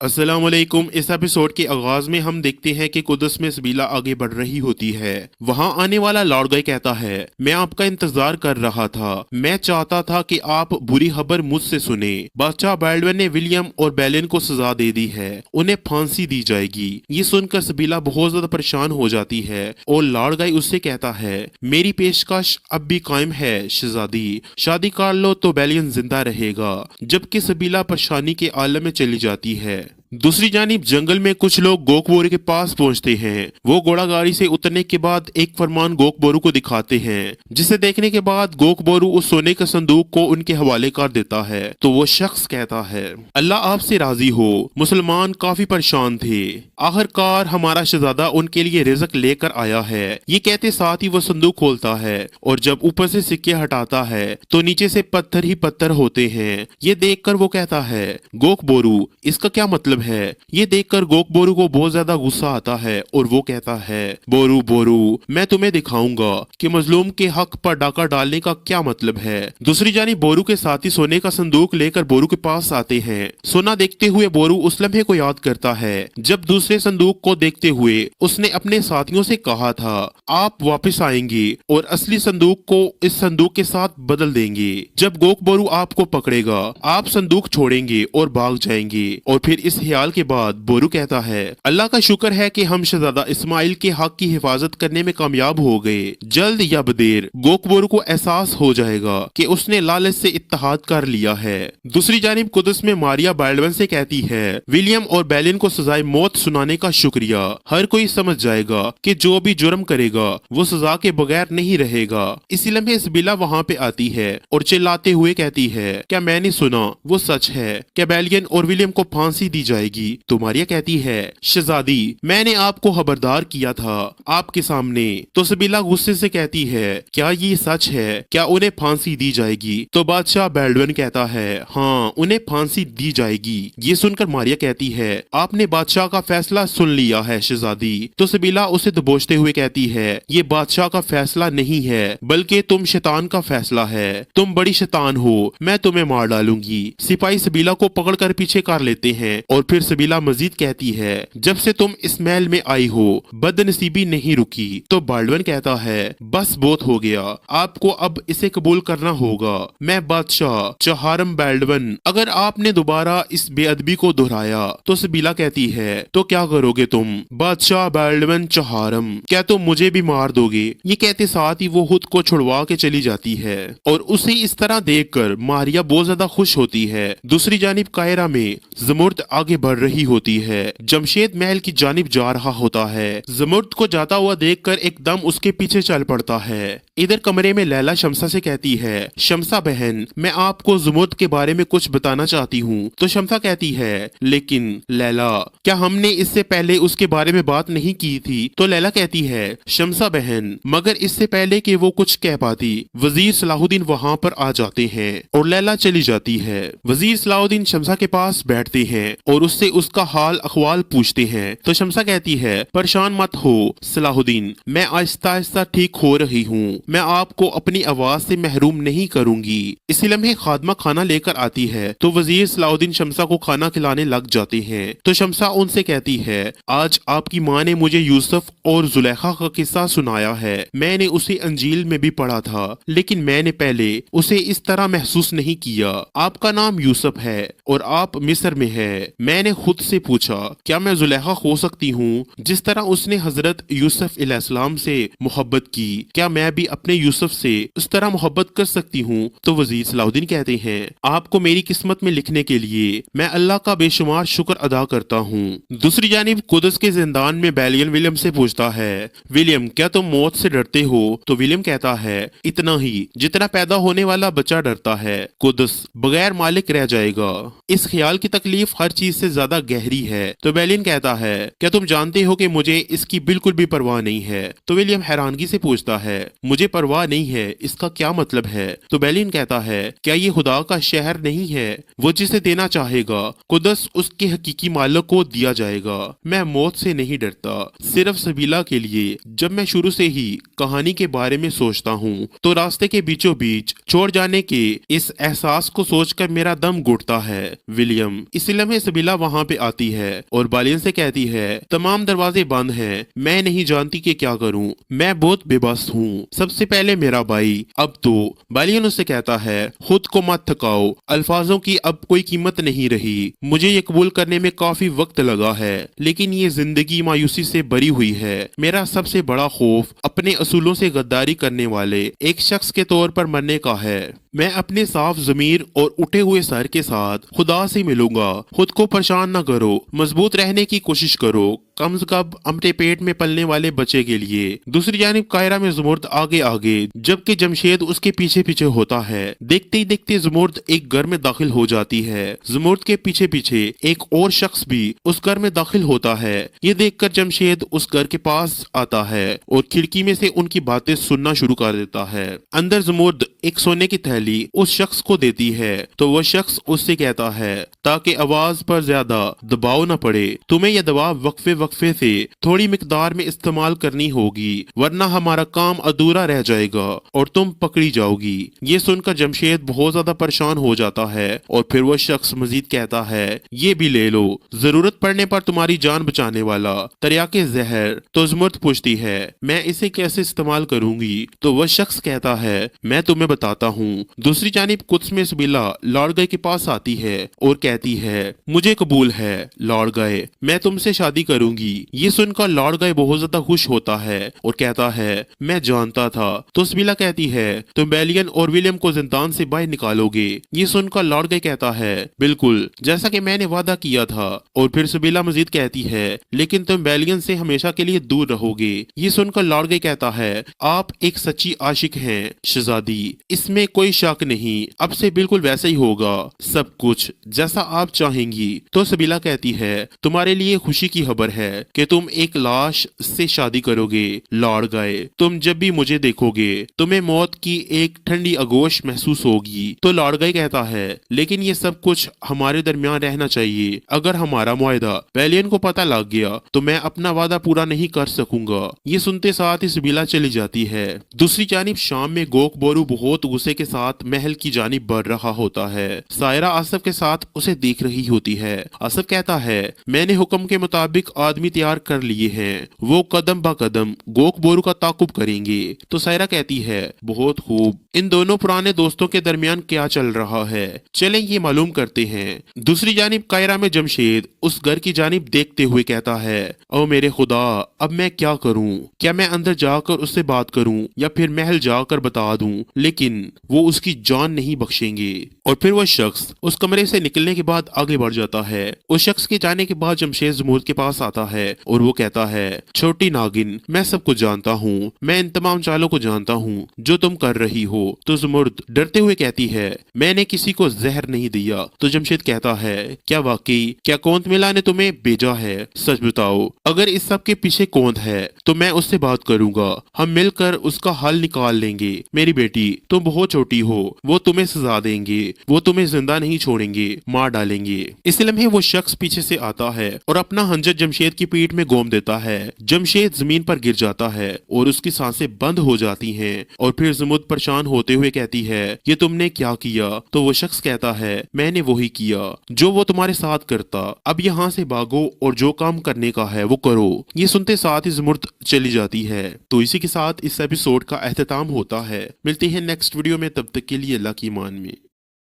अस्सलाम वालेकुम। इस एपिसोड के आगाज में हम देखते हैं कि कुदस में सबीला आगे बढ़ रही होती है। वहां आने वाला लॉर्ड गाय कहता है, मैं आपका इंतजार कर रहा था, मैं चाहता था कि आप बुरी खबर मुझसे सुने। बादशाह बैल्डवन ने विलियम और बेलिन को सजा दे दी है, उन्हें फांसी दी जाएगी। ये सुनकर सबीला बहुत ज्यादा परेशान हो जाती है और लॉर्ड गाय उससे कहता है, मेरी पेशकश अब भी कायम है शहजादी, शादी कर लो तो बेलियन जिंदा रहेगा। जबकि सबीला परेशानी के आलम में चली जाती है। दूसरी जानिब जंगल में कुछ लोग गोकबोरू के पास पहुंचते हैं। वो घोड़ा गाड़ी से उतरने के बाद एक फरमान गोकबोरू को दिखाते हैं, जिसे देखने के बाद गोकबोरू उस सोने के संदूक को उनके हवाले कर देता है। तो वो शख्स कहता है, अल्लाह आपसे राजी हो। मुसलमान काफी परेशान थे, आखिरकार हमारा शहजादा उनके लिए रिज़्क लेकर आया है। ये कहते साथ ही वो संदूक खोलता है और जब ऊपर से सिक्के हटाता है तो नीचे से पत्थर ही पत्थर होते हैं। ये देखकर वो कहता है, गोकबोरू इसका क्या मतलब है? ये देखकर गोकबोरू को बहुत ज्यादा गुस्सा आता है और वो कहता है, बोरू बोरू मैं तुम्हें दिखाऊंगा कि मजलूम के हक पर डाका डालने का क्या मतलब है। दूसरी जानिब बोरू के साथी सोने का संदूक लेकर बोरू के पास आते हैं। सोना देखते हुए बोरू उस लम्हे को याद करता है जब दूसरे संदूक को देखते हुए उसने अपने साथियों से कहा था, आप वापस आएंगे और असली संदूक को इस संदूक के साथ बदल देंगे। जब गोकबोरू आपको पकड़ेगा आप संदूक छोड़ेंगे और भाग जाएंगे। और फिर इस ख्याल के बाद बोरू कहता है, अल्लाह का शुक्र है कि हम शहजादा इस्माइल के हक की हिफाजत करने में कामयाब हो गए। जल्द या बदेर गोकबोरू को एहसास हो जाएगा कि उसने लालच से इत्तेहाद कर लिया है। दूसरी जानिब कुदस में मारिया बैल्डवन से कहती है, विलियम और बेलिन को सजाए मौत सुनाने का शुक्रिया। हर कोई समझ जाएगा कि जो भी जुर्म करेगा वो सजा के बगैर नहीं रहेगा। इसी लम्हे सबीला वहाँ पे आती है और चिल्लाते हुए कहती है, क्या मैंने सुना वो सच है? क्या बेलियन और विलियम को फांसी दी जाएगी? तो मारिया कहती है, शहजादी मैंने आपको खबरदार किया था आपके सामने। तो सबीला गुस्से से कहती है, क्या ये सच है? क्या उन्हें फांसी दी जाएगी? तो बादशाह बेल्डवन कहता है, हाँ उन्हें फांसी दी जाएगी। ये सुनकर मारिया कहती है, आपने बादशाह का फैसला सुन लिया है शहजादी। तो सबीला उसे दबोचते हुए कहती है, ये बादशाह का फैसला नहीं है बल्कि तुम शैतान का फैसला है। तुम बड़ी शैतान हो, मैं तुम्हें मार डालूंगी। सिपाही सबीला को पकड़कर पीछे कर लेते हैं और फिर सबीला मजीद कहती है, जब से तुम इस महल में आई हो बदनसीबी नहीं रुकी। तो बाल्डवन कहता है, बस बहुत हो गया, आपको अब इसे कबूल करना होगा। मैं बादशाह चहारम बाल्डवन, अगर आपने दोबारा इस बेअदबी को दोहराया तो सबीला कहती है, तो क्या करोगे तुम बादशाह बाल्डवन चहारम? क्या तुम मुझे भी मार दोगे? ये कहते साथ ही वो खुद को छुड़वा के चली जाती है और उसे इस तरह देखकर मारिया बहुत ज्यादा खुश होती है। दूसरी जानिब कायरा में ज़मुर्द आगे बढ़ रही होती है। जमशेद महल की जानिब जा रहा होता है। ज़मुर्द को जाता हुआ देखकर एकदम उसके पीछे चल पड़ता है। इधर कमरे में लैला शमसा से कहती है, शमसा बहन मैं आपको ज़मुर्द के बारे में कुछ बताना चाहती हूँ। तो शमसा कहती है, लेकिन लैला क्या हमने इससे पहले उसके बारे में बात नहीं की थी? तो लैला कहती है, शमसा बहन मगर इससे पहले कि वो कुछ कह पाती वजीर सलाहुद्दीन वहाँ पर आ जाते हैं और लैला चली जाती है। वजीर सलाहुद्दीन शमसा के पास बैठते हैं और उससे उसका हाल अखवाल पूछते हैं। तो शमसा कहती है, परेशान मत हो सलाहुद्दीन, मैं आहिस्ता आहिस्ता ठीक हो रही हूँ, मैं आपको अपनी आवाज से महरूम नहीं करूंगी। इसी लम्हे खादमा खाना लेकर आती है तो वजीर सलाहुद्दीन शमसा को खाना खिलाने लग जाते हैं। तो शमसा उनसे कहती है, आज आपकी माँ ने मुझे यूसुफ और जुलेखा का किस्सा सुनाया है। मैंने उसे अंजील में भी पढ़ा था लेकिन मैंने पहले उसे इस तरह महसूस नहीं किया। आपका नाम यूसुफ है और आप मिस्र में है। मैंने खुद से पूछा, क्या मैं जुलेखा हो सकती हूँ जिस तरह उसने हजरत यूसुफ अलैहिस्सलाम से मोहब्बत की? क्या मैं भी अपने यूसुफ से उस तरह मोहब्बत कर सकती हूँ? तो वजीर सलाहुद्दीन कहते हैं, आपको मेरी किस्मत में लिखने के लिए मैं अल्लाह का बेशुमार शुक्र अदा करता हूँ। दूसरी जानिब कुदस के जिंदान में बेलियन विलियम से पूछता है, विलियम क्या तुम मौत से डरते हो? तो विलियम कहता है, इतना ही जितना पैदा होने वाला बच्चा डरता है। कुदस बगैर मालिक रह जाएगा। इस ख्याल की तकलीफ हर चीज से ज्यादा गहरी है। तो बेलियन कहता है, क्या तुम जानते हो कि मुझे इसकी बिल्कुल भी परवाह नहीं है? तो विलियम हैरानगी से पूछता है, मुझे परवाह नहीं है इसका क्या मतलब है? तो बेलियन कहता है, क्या ये खुदा का शहर नहीं है? वो जिसे देना चाहेगा कुदस उसके हकीकी मालिक को दिया जाएगा। मैं मौत से नहीं डरता, सिर्फ सबीला के लिए जब मैं शुरू से ही कहानी के बारे में सोचता हूँ तो रास्ते के बीचों बीच छोड़ जाने के इस एहसास को सोचकर मेरा दम घुटता है। विलियम इस लम्हे सबीला वहाँ पे आती है और बालियन से कहती है तमाम दरवाजे बंद हैं, मैं नहीं जानती कि क्या करूँ, मैं बहुत बेबस हूँ, सबसे पहले मेरा भाई। अब तो बालियन उससे कहता है खुद को मत थकाओ, अल्फाजों की अब कोई कीमत नहीं रही, मुझे ये कबूल करने में काफी वक्त लगा है, लेकिन ये जिंदगी मायूसी से भरी हुई है। मेरा सबसे बड़ा खौफ अपने असूलों से गद्दारी करने वाले एक शख्स के तौर पर मरने का है। मैं अपने साफ ज़मीर और उठे हुए सर के साथ खुदा से मिलूंगा। खुद को परेशान न करो, मजबूत रहने की कोशिश करो, कम से कम अपने पेट में पलने वाले बच्चे के लिए। दूसरी जानिब कायरा में ज़ुमुर्द आगे आगे जबकि जमशेद उसके पीछे पीछे होता है। देखते ही देखते ज़ुमुर्द एक घर में दाखिल हो जाती है। ज़ुमुर्द के पीछे पीछे एक और शख्स भी उस घर में दाखिल होता है। ये देखकर जमशेद उस घर के पास आता है और खिड़की में से उनकी बातें सुनना शुरू कर देता है। अंदर ज़ुमुर्द एक सोने की थैली उस शख्स को देती है तो वह शख्स उससे कहता है ताकि आवाज पर ज्यादा दबाव न पड़े, तुम्हें यह दवा वक्फे वक्फे से थोड़ी मिकदार में इस्तेमाल करनी होगी, वरना हमारा काम अधूरा रह जाएगा और तुम पकड़ी जाओगी। ये सुनकर जमशेद बहुत ज्यादा परेशान हो जाता है और फिर वह शख्स मजीद कहता है ये भी ले लो, जरूरत पड़ने पर तुम्हारी जान बचाने वाला तरियाके जहर। तो ज़ुमुर्द पूछती है मैं इसे कैसे इस्तेमाल करूंगी? तो वह शख्स कहता है मैं तुम्हें बताता हूँ। दूसरी जानिब कुद्स में सबीला लॉर्ड गए के पास आती है और कहती है मुझे कबूल है लॉर्ड गए, मैं तुमसे शादी करूंगी। ये सुनकर लॉर्ड गए बहुत ज्यादा खुश होता है और कहता है मैं जानता था। तो सबीला कहती है तुम बेलियन और विलियम को जिंदान से बाहर निकालोगे। ये सुनकर लॉर्ड गए कहता है बिल्कुल, जैसा कि मैंने वादा किया था। और फिर सबीला मजीद कहती है लेकिन तुम बेलियन से हमेशा के लिए दूर रहोगे। ये सुनकर लॉर्ड गए कहता है आप एक सच्ची आशिक हैं शहजादी, इसमें कोई शक नहीं, अब से बिल्कुल वैसा ही होगा, सब कुछ जैसा आप चाहेंगी। तो सबीला कहती है तुम्हारे लिए खुशी की खबर है कि तुम एक लाश से शादी करोगे लॉर्ड गए। तुम जब भी मुझे देखोगे तुम्हें मौत की एक ठंडी आगोश महसूस होगी। तो लॉर्ड गए कहता है लेकिन ये सब कुछ हमारे दरमियान रहना चाहिए, अगर हमारा मुआहदा बेलियन को पता लग गया तो मैं अपना वादा पूरा नहीं कर सकूंगा। ये सुनते साथ ही सबीला चली जाती है। दूसरी जानिब शाम में गोक बोरू बहुत गुस्से के साथ महल की जानिब बढ़ रहा होता है। सायरा आसफ के साथ उसे देख रही होती है। आसफ कहता है मैंने हुक्म के मुताबिक आदमी तैयार कर लिए हैं, वो कदम ब कदम गोक बोरू का ताकुब करेंगे। तो सायरा कहती है बहुत खूब, इन दोनों पुराने दोस्तों के दरमियान क्या चल रहा है, चलें ये मालूम करते हैं। दूसरी जानिब कायरा में जमशेद उस घर की जानिब देखते हुए कहता है ओ मेरे खुदा, अब मैं क्या करूं? क्या मैं अंदर जाकर उससे बात करूं या फिर महल जाकर बता दूं? लेकिन वो उसकी जान नहीं बख्शेंगे। और फिर वह शख्स उस कमरे से निकलने के बाद आगे बढ़ जाता है। उस शख्स के जाने के बाद जमशेद ज़ुमुर्द के पास आता है और वो कहता है छोटी नागिन, मैं सब कुछ जानता हूँ, मैं इन तमाम चालों को जानता हूँ जो तुम कर रही हो। तो ज़ुमुर्द डरते हुए कहती है मैंने किसी को जहर नहीं दिया। तो जमशेद कहता है क्या वाकई, क्या कौंत मिला ने तुम्हें भेजा है? सच बताओ, अगर इस सब के पीछे कौंत है तो मैं उससे बात करूंगा, हम मिलकर उसका हल निकाल लेंगे। मेरी बेटी तुम बहुत छोटी हो, वो तुम्हें सजा देंगे, वो तुम्हें जिंदा नहीं छोड़ेंगे, मार डालेंगे। इस लम्हे वो शख्स पीछे से आता है और अपना हंजर जमशेद की पीठ में गोम देता है। जमशेद जमीन पर गिर जाता है और उसकी सांसें बंद हो जाती हैं। और फिर ज़ुमुर्द परेशान होते हुए कहती है ये तुमने क्या किया? तो वो शख्स कहता है मैंने वही किया जो वो तुम्हारे साथ करता, अब यहाँ से भागो और जो काम करने का है वो करो। ये सुनते साथ ही ज़ुमुर्द चली जाती है। तो इसी के साथ इस एपिसोड का एख्तिताम होता है। मिलते हैं नेक्स्ट वीडियो में, तब तक के लिए अल्लाह की मान में।